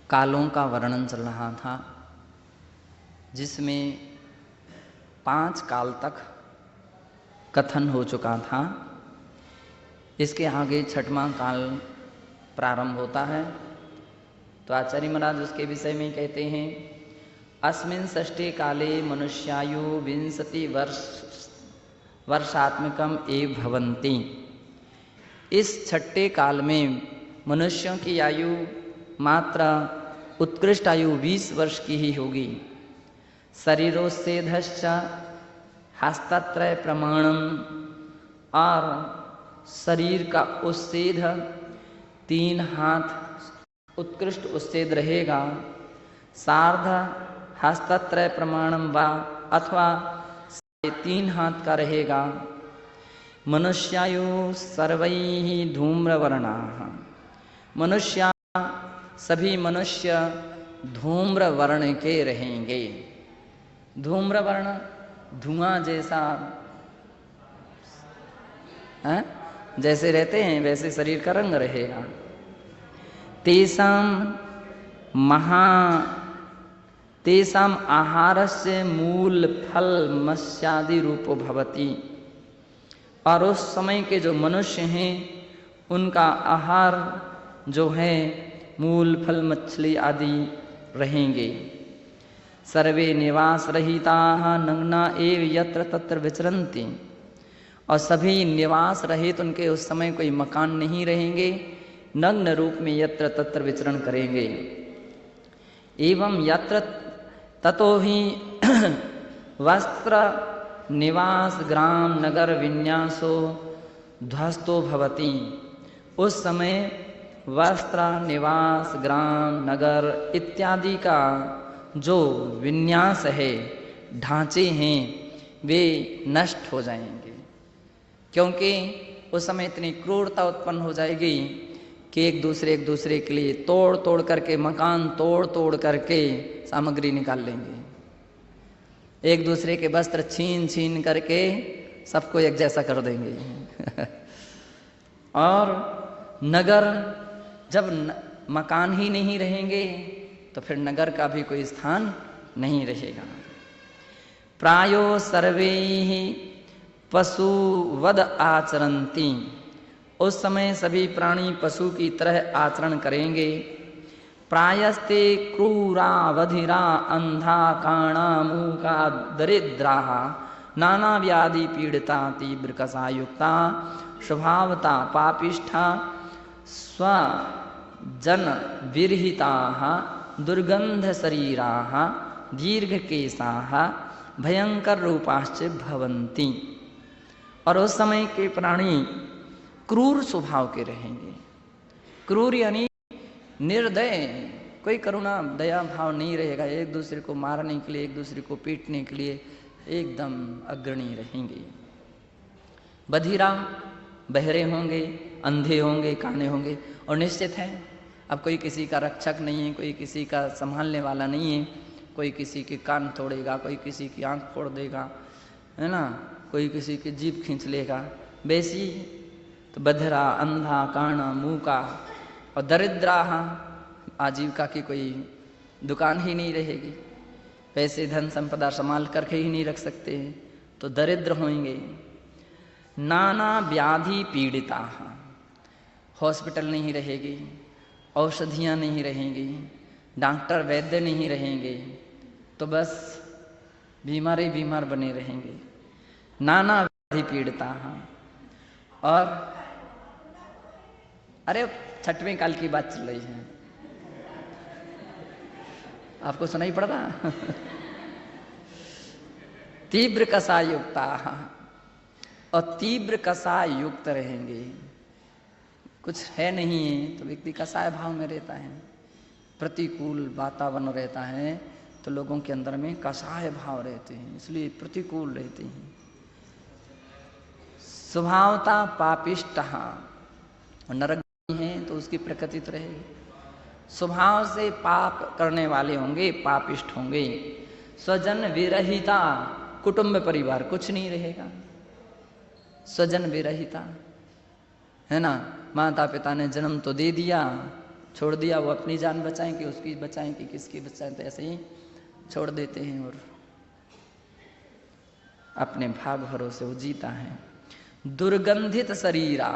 कालों का वर्णन चल रहा था, जिसमें 5 काल तक कथन हो चुका था। इसके आगे 6वां काल प्रारंभ होता है। तो आचार्य महाराज उसके विषय में कहते हैं, अस्मिन् षष्ठे काले मनुष्यायु 20 वर्षात्मकम एव भवन्ति। इस 6ठे काल में मनुष्यों की आयु मात्र उत्कृष्ट आयु 20 वर्ष की ही होगी। शरीरोच्छेदश्च हस्तत्रय प्रमाणम, और शरीर का उच्छेद 3 हाथ उत्कृष्ट उच्छेद रहेगा। सार्ध हस्तत्रय प्रमाणम वा, अथवा 3 हाथ का रहेगा। मनुष्यायु सर्वैः धूम्रवर्णाः, मनुष्य सभी मनुष्य धूम्र वर्ण के रहेंगे। धूम्र वर्ण धुआं जैसा है, जैसे रहते हैं वैसे शरीर का रंग रहेगा। तेषाम आहारस्य मूल फल मत्स्यादि रूपो भवति। और उस समय के जो मनुष्य हैं उनका आहार जो है मूल फल मछली आदि रहेंगे। सर्वे निवास रहिताः नग्ना एव यत्र तत्र विचरन्ति, और सभी निवास रहित उनके उस समय कोई मकान नहीं रहेंगे, नग्न रूप में यत्र तत्र विचरण करेंगे। एवं यत्र ततो ही वस्त्र निवास ग्राम नगर विन्यासो ध्वस्तो भवति। उस समय वस्त्र निवास ग्राम नगर इत्यादि का जो विन्यास है, ढांचे हैं, वे नष्ट हो जाएंगे। क्योंकि उस समय इतनी क्रूरता उत्पन्न हो जाएगी कि एक दूसरे के लिए तोड़ तोड़ करके, मकान तोड़ तोड़ करके सामग्री निकाल लेंगे। एक दूसरे के वस्त्र छीन छीन करके सबको एक जैसा कर देंगे। और नगर, जब मकान ही नहीं रहेंगे तो फिर नगर का भी कोई स्थान नहीं रहेगा। प्रायो सर्वे पशुवद आचरन्ति, उस समय सभी प्राणी पशु की तरह आचरण करेंगे। प्रायस्ते क्रूरा बधिरा अंधा काणा मूका दरिद्रा नाना व्याधि पीड़िता तीव्र कषायुक्ता स्वभावता पापिष्ठा स्वजन विरहिता दुर्गंध शरीरा दीर्घ केशा भयंकर रूपाश्च भवन्ति। और उस समय के प्राणी क्रूर स्वभाव के रहेंगे। क्रूर यानी निर्दय, कोई करुणा दया भाव नहीं रहेगा। एक दूसरे को मारने के लिए, एक दूसरे को पीटने के लिए एकदम अग्रणी रहेंगे। बधिरा, बहरे होंगे, अंधे होंगे, काने होंगे। और निश्चित है, अब कोई किसी का रक्षक नहीं है, कोई किसी का संभालने वाला नहीं है। कोई किसी के कान तोड़ेगा, कोई किसी की आंख फोड़ देगा, है ना, कोई किसी की जीभ खींच लेगा। वैसी तो बधिरा, अंधा, काना, मूका और दरिद्रा, आजीविका की कोई दुकान ही नहीं रहेगी, पैसे धन संपदा संभाल करके ही नहीं रख सकते, तो दरिद्र होंगे। नाना व्याधि पीड़िता, हॉस्पिटल नहीं रहेगी, औषधियाँ नहीं रहेंगी, डॉक्टर वैद्य नहीं रहेंगे, तो बस बीमार बने रहेंगे। नाना व्याधि पीड़िता। और अरे 6वें काल की बात चल रही है, आपको सुनाई पड़ रहा। तीव्र कषाय युक्ता, और तीव्र कषाय युक्त रहेंगे। कुछ है नहीं है तो व्यक्ति कषाय भाव में रहता है, प्रतिकूल वातावरण रहता है तो लोगों के अंदर में कषाय भाव रहते हैं, इसलिए प्रतिकूल रहते हैं। स्वभावता पापिष्ट, नरक है तो उसकी प्रकृति तो रहेगी। स्वभाव से पाप करने वाले होंगे, पापिष्ट होंगे। स्वजन विरहिता, कुटुंब परिवार कुछ नहीं रहेगा। स्वजन विरहिता, है ना, माता पिता ने जन्म तो दे दिया छोड़ दिया, वो अपनी जान बचाएं कि उसकी बचाएं कि किसकी बचाएं, तो ऐसे ही छोड़ देते हैं और अपने भाग भरोसे वो जीता है। दुर्गंधित शरीरा,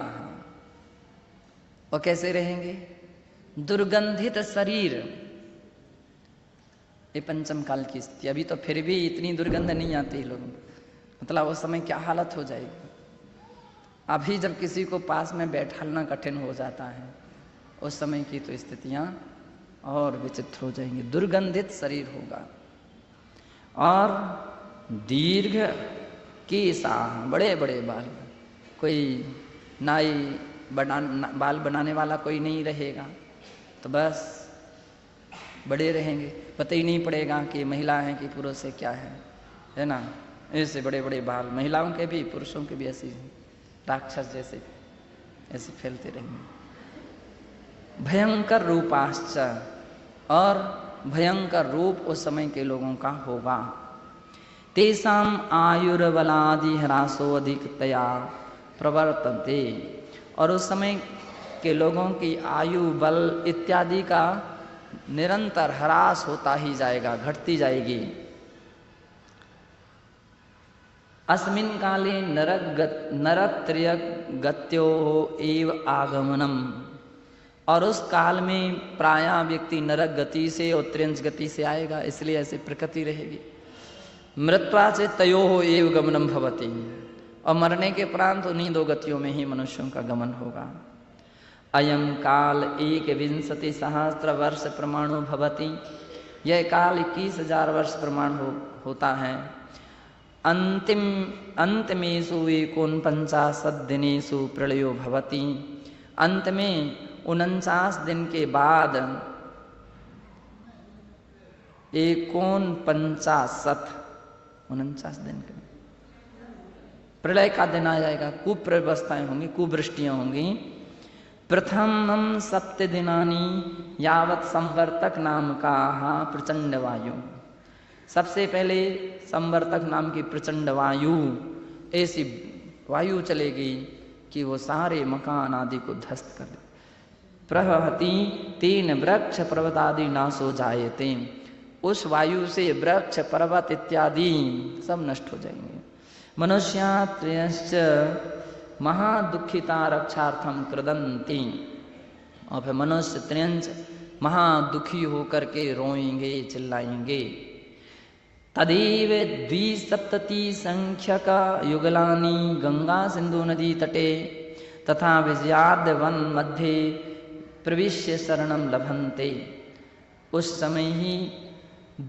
और कैसे रहेंगे? दुर्गंधित शरीर, ये पंचम काल की स्थिति। अभी तो फिर भी इतनी दुर्गंध नहीं आती लोग, मतलब उस समय क्या हालत हो जाएगी। अभी जब किसी को पास में बैठाना कठिन हो जाता है, उस समय की तो स्थितियां और विचित्र हो जाएंगी। दुर्गंधित शरीर होगा और दीर्घ केसा, बड़े बड़े बाल, कोई नाई बाल बनाने वाला कोई नहीं रहेगा, तो बस बड़े रहेंगे, पता ही नहीं पड़ेगा कि महिला है कि पुरुष है, क्या है ना। ऐसे बड़े बड़े बाल, महिलाओं के भी पुरुषों के भी ऐसी राक्षस जैसे ऐसे फैलते रहेंगे। भयंकर रूपाश्च, और भयंकर रूप उस समय के लोगों का होगा। तेषाम आयुर्बलादि ह्रासो अधिकतया प्रवर्तन्ते, और उस समय के लोगों की आयु बल इत्यादि का निरंतर ह्रास होता ही जाएगा, घटती जाएगी। अस्मिन् काले नरत्रय गत्यो एव आगमनम, और उस काल में प्रायः व्यक्ति नरक गति से और त्र्यंच गति से आएगा, इसलिए ऐसे प्रकृति रहेगी। मृत्वा से तयो एव गमनम भवति, और मरने के उपरांत उन्हीं दो गतियों में ही मनुष्यों का गमन होगा। अयम काल 21 सहस्त्र वर्ष प्रमाणो भवति, यह काल 21,000 वर्ष प्रमाण होता है। अंतमेषु 49 दिनेषु प्रलयो भवति, अंत में 49 दिन के बाद 49 दिन के प्रलय का दिन आ जाएगा। कुप्रवस्थाएं होंगी, कुवृष्टियां होंगी। प्रथमम 7 दिनानि यावत संवर्तक नाम का प्रचंड वायु, सबसे पहले संवर्तक नाम की प्रचंड वायु, ऐसी वायु चलेगी कि वो सारे मकान आदि को ध्वस्त कर दे। प्रहति तीन वृक्ष पर्वत आदि नाशो जायते, उस वायु से वृक्ष पर्वत इत्यादि सब नष्ट हो जाएंगे। मनुष्यात्रयश्च महादुखिता रक्षार्थम कृदंती, और फिर मनुष्य त्र्यंच महादुखी होकर के रोएंगे, चिल्लाएंगे। तदेव 270 संख्यक युगलानि गंगा सिंधु नदी तटे तथा विजयाद वन मध्य प्रविश्य शरणम लभन्ते, उस समय ही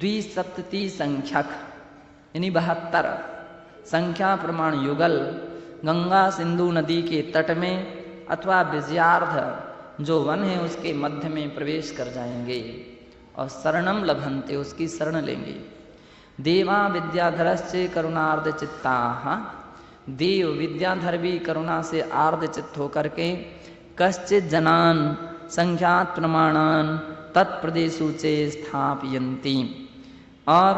270 संख्यक यानी 72 संख्या प्रमाण युगल गंगा सिंधु नदी के तट में अथवा विजयार्ध जो वन है उसके मध्य में प्रवेश कर जाएंगे और शरणम लभन्ते, उसकी शरण लेंगे। देवा विद्याधरस्य करुणार्ध चित्ताः, देव विद्याधर भी करुणा से आर्ध चित्त होकर के कश्चित जनान संख्यात प्रमाणान तत्प्रदेशु चे स्थापयन्ति, और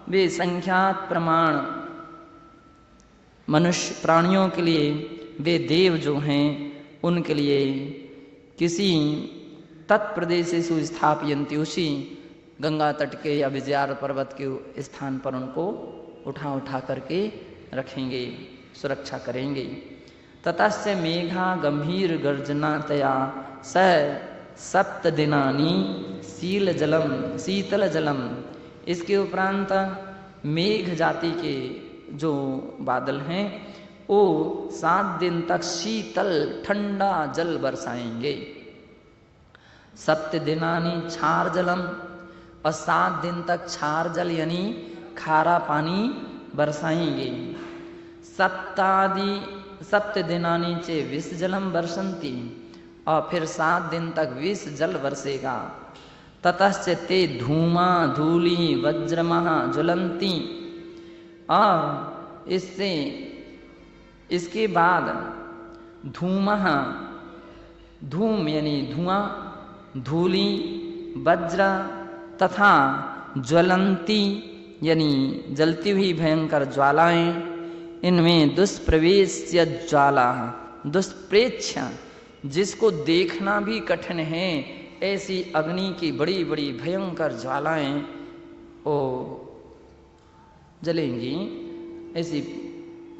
वे संख्यात प्रमाण मनुष्य प्राणियों के लिए वे देव जो हैं उनके लिए किसी तत्प्रदेशेषु स्थापयन्ति, उसी गंगा तट के या विजयार पर्वत के स्थान पर उनको उठा करके रखेंगे, सुरक्षा करेंगे। ततस्य मेघा गंभीर गर्जनातया स 7 दिनानि शीतल जलम, इसके उपरांत मेघ जाति के जो बादल हैं वो 7 दिन तक शीतल ठंडा जल बरसाएंगे। 7 दिनानि क्षार जलम, और 7 दिन क्षार क्षार जल यानी खारा पानी बरसाएंगे। 7 दिनानि चे विष जलम बरसंती, और फिर 7 दिन तक विष जल बरसेगा। ततश्च ते धूमा धूलि वज्रमः ज्वलंती, और इससे इसके बाद धूमः धूम यानी धुआं, धूलि वज्र तथा ज्वलंती यानी जलती हुई भयंकर ज्वालाएं, इनमें दुष्प्रवेश्य ज्वाला, दुष्प्रेक्ष्य जिसको देखना भी कठिन है ऐसी अग्नि की बड़ी बड़ी भयंकर ज्वालाएं वो जलेंगी, ऐसी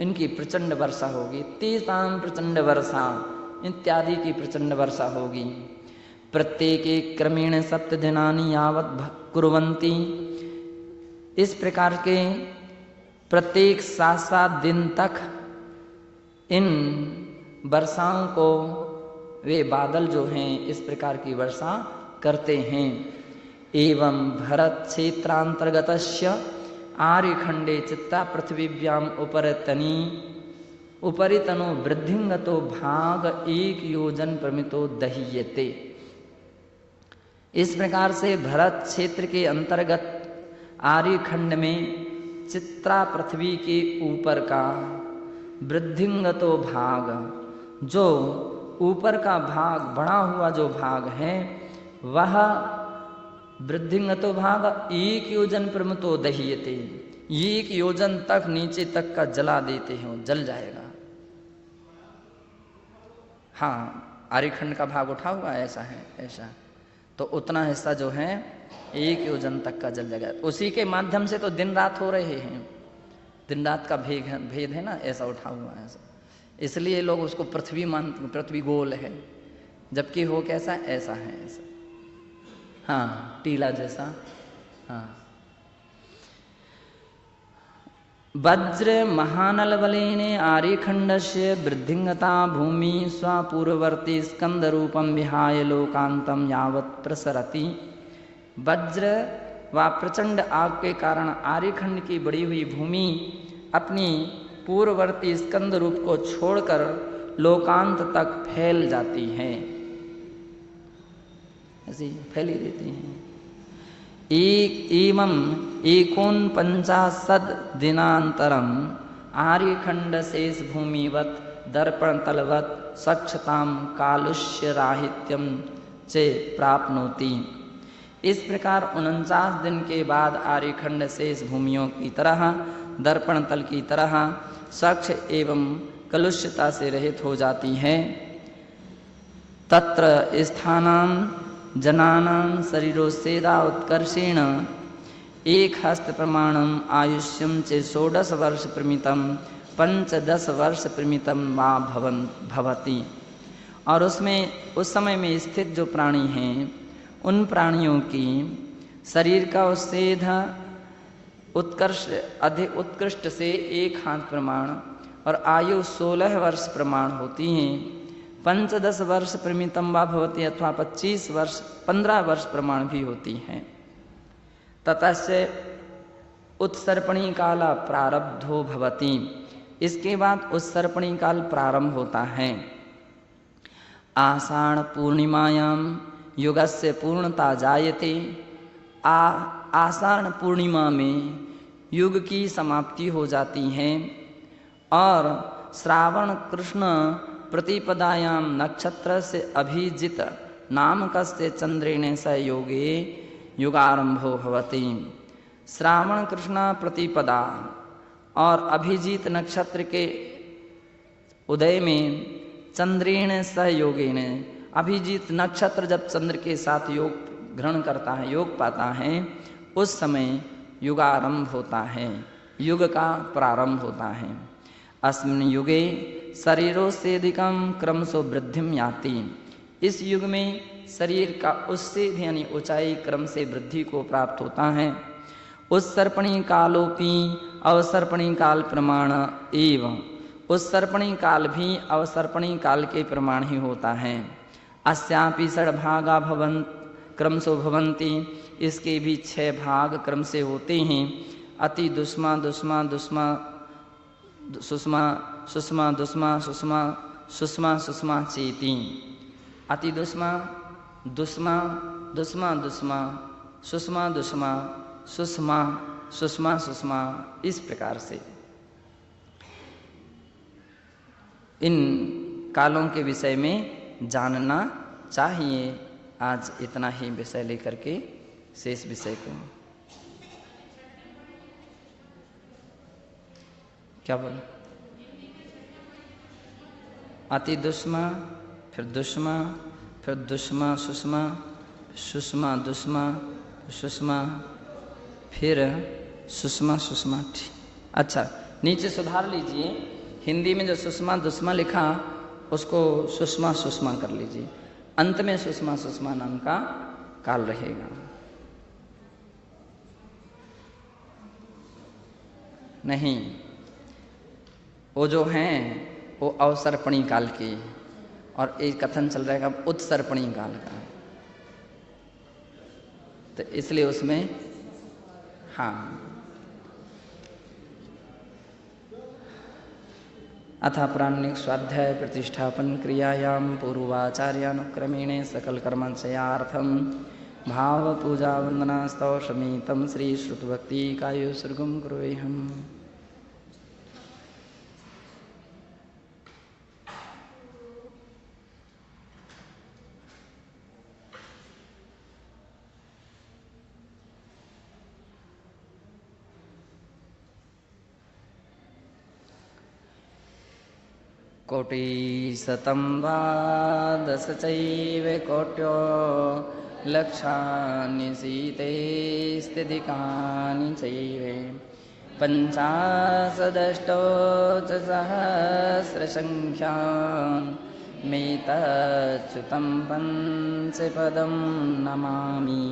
इनकी प्रचंड वर्षा होगी। तेषां प्रचंड वर्षा इत्यादि की प्रचंड वर्षा होगी। प्रत्येके क्रमेण 7 दिनानि यावत् कुर्वन्ति। इस प्रकार के प्रत्येक 7-7 दिन तक इन वर्षाओं को वे बादल जो हैं इस प्रकार की वर्षा करते हैं। एवं भरत क्षेत्रांतर्गतस्य आर्यखंडे चित्ता पृथ्वीव्याम उपरितनो वृद्धिंगतो भाग 1 योजन प्रमितो दह्यते। इस प्रकार से भरत क्षेत्र के अंतर्गत आर्यखंड में चित्रा पृथ्वी के ऊपर का वृद्धिंगतो भाग, जो ऊपर का भाग बढ़ा हुआ जो भाग है वह वृद्धिंगतो भाग 1 योजन प्रमितो दह्यते। 1 योजन तक नीचे तक का जला देते हैं, जल जाएगा। हाँ, आर्यखंड का भाग उठा हुआ ऐसा है, ऐसा तो उतना हिस्सा जो है 1 योजन तक का जल जाएगा। उसी के माध्यम से तो दिन रात हो रहे हैं, दिन रात का भेद है ना, ऐसा उठा हुआ है ऐसा। इसलिए लोग उसको पृथ्वी मानते, पृथ्वी गोल है, जबकि हो कैसा ऐसा है, ऐसा हाँ टीला जैसा। हाँ, वज्र महानल बलेने आर्यखंडस्य वृद्धिंगता भूमि स्वपूर्ववर्ती स्कंद रूपम विहाय लोकांतम यावत् प्रसरति। वज्र व प्रचंड आग के कारण आर्यखंड की बड़ी हुई भूमि अपनी पूर्ववर्ती स्कंद रूप को छोड़कर लोकांत तक फैल जाती है, ऐसी फैली देती हैं। एवं 49 दिनांतरम आर्यखंड शेष भूमिवत दर्पण तलवत सक्षताम कालुष्य राहित्यम चे प्राप्नोति। इस प्रकार 49 दिन के बाद आर्यखंड शेष भूमियों की तरह दर्पण तल की तरह सक्ष एवं कलुष्यता से रहित हो जाती है। तत्र स्थानां जनानां शरीरोस्सेदा उत्कर्षेण 1 हस्त प्रमाणम आयुष्यम च 16 वर्ष प्रमितम 15 वर्ष प्रमितम वा भवति। और उसमें उस समय में स्थित जो प्राणी हैं उन प्राणियों की शरीर का उच्छेद उत्कर्ष अधिक उत्कृष्ट से 1 हाथ प्रमाण और आयु 16 वर्ष प्रमाण होती हैं। 15 वर्ष प्रमितम वा भवति अथवा 15 वर्ष प्रमाण भी होती हैं। ततस्य उत्सर्पणी काल प्रारब्धो भवति। इसके बाद उत्सर्पणी काल प्रारंभ होता है। आषाढ़ पूर्णिमायाम युगस्य पूर्णता जायते। आषाढ़ पूर्णिमा में युग की समाप्ति हो जाती है और श्रावण कृष्ण प्रतिपदायाम नक्षत्र से अभिजित नामकस्य चंद्रेण स योगे युगारंभो भवति। श्रावण कृष्ण प्रतिपदा और अभिजीत नक्षत्र के उदय में चंद्रेण स योगेन, अभिजीत नक्षत्र जब चंद्र के साथ योग ग्रहण करता है, योग पाता है, उस समय युगारंभ होता है, युग का प्रारंभ होता है। अस्मिन् युगे शरीरोस्सेदिकं क्रमशो वृद्धिं याति। इस युग में शरीर का उच्छेद यानी ऊंचाई क्रम से वृद्धि को प्राप्त होता है। उत्सर्पणी कालोपि अवसर्पणी काल प्रमाण एवं उत्सर्पणी काल भी अवसर्पणी काल के प्रमाण ही होता है। अस्यापि 6 भागा क्रमशो भवन्ति। इसके भी 6 भाग क्रम से होते हैं। अति दुष्मा दुष्मा दुष्मा सुषमा सुषमा दुष्मा सुषमा सुषमा सुषमा चेति। अति दुष्मा दुष्मा दुष्मा दुष्मा सुषमा दुष्मा सुषमा सुषमा सुषमा, इस प्रकार से इन कालों के विषय में जानना चाहिए। आज इतना ही विषय लेकर के शेष विषय को क्या बोले, अति दुष्मा, फिर दुष्मा, फिर दुष्मा सुषमा, सुषमा दुष्मा सुषमा, फिर सुषमा सुषमा। अच्छा, नीचे सुधार लीजिए, हिंदी में जो सुषमा दुष्मा लिखा उसको सुषमा सुषमा कर लीजिए, अंत में सुषमा सुषमा नाम का काल रहेगा। नहीं, वो जो हैं वो अवसर्पणी काल की, और एक कथन चल रहेगा उत्सर्पणी काल का, तो इसलिए उसमें हाँ। अथा प्राणिक स्वाध्याय प्रतिष्ठापन क्रियायाम पूर्वाचार्यानुक्रमेण सकल कर्मचयार्थम भाव पूजा वंदना स्तव समीतम श्री श्रुतभक्ति कायो सर्गम कुर्वेहम। कोटिशतं द्वादश चैव कोट्यो लक्षानि सीतेस्त्यधिकानि चैव पञ्चाशदष्टौ च सहस्रसङ्ख्यामेतच्युतं पंचपदं नमामि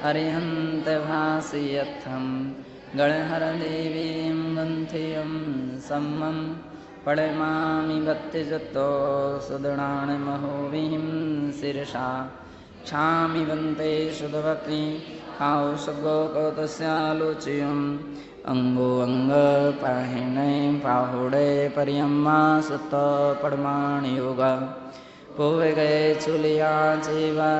अरिहन्तभासयत्थं गणहरदेवीं वन्ध्यं सम्मं पडमामि भक्तिजतो सुदृढाणमहोभिं शिरसा क्षामि वन्ते शुद्धभक्ति काउसगोकौतस्यालोच्यम् अंगो अंग पाहिणे पाहुडे पर्यम्मा सुत पडमाणि योगा पोवे गए चुलिया चेवा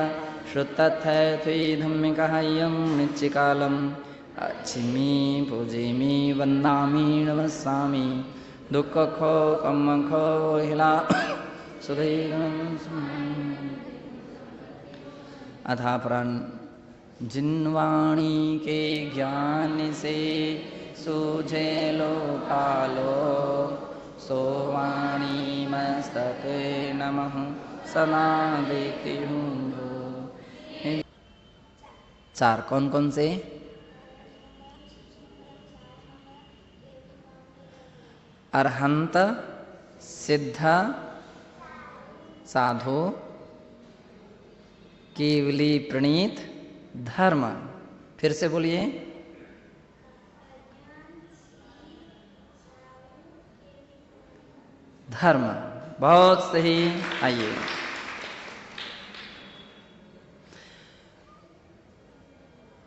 श्रुतथै थुई धम्मिकाह्यं नित्यकालम् अच्छिमि पूजिमि वन्दामि नमस्सामि दुःख खो कम खो हिला सुधीरं अथा प्राण जिनवाणी के ज्ञान से सूझे लो कालो सोवाणी मस्तक नमः सदा देखती हूँ। चार कौन कौन से? अरहंत, सिद्ध, साधु, केवली, प्रणीत, धर्म। फिर से बोलिए। धर्म, बहुत सही। आइए,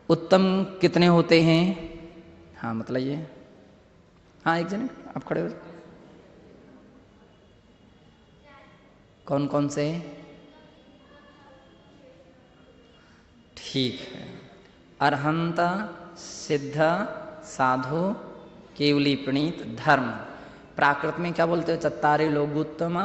उत्तम कितने होते हैं? हाँ मतलब ये, हाँ एक जने आप खड़े हो। कौन कौन से? ठीक है, अरहंत, सिद्ध, साधु, केवली, प्रणीत, धर्म। प्राकृत में क्या बोलते हो? चत्तारि लोगोत्तमा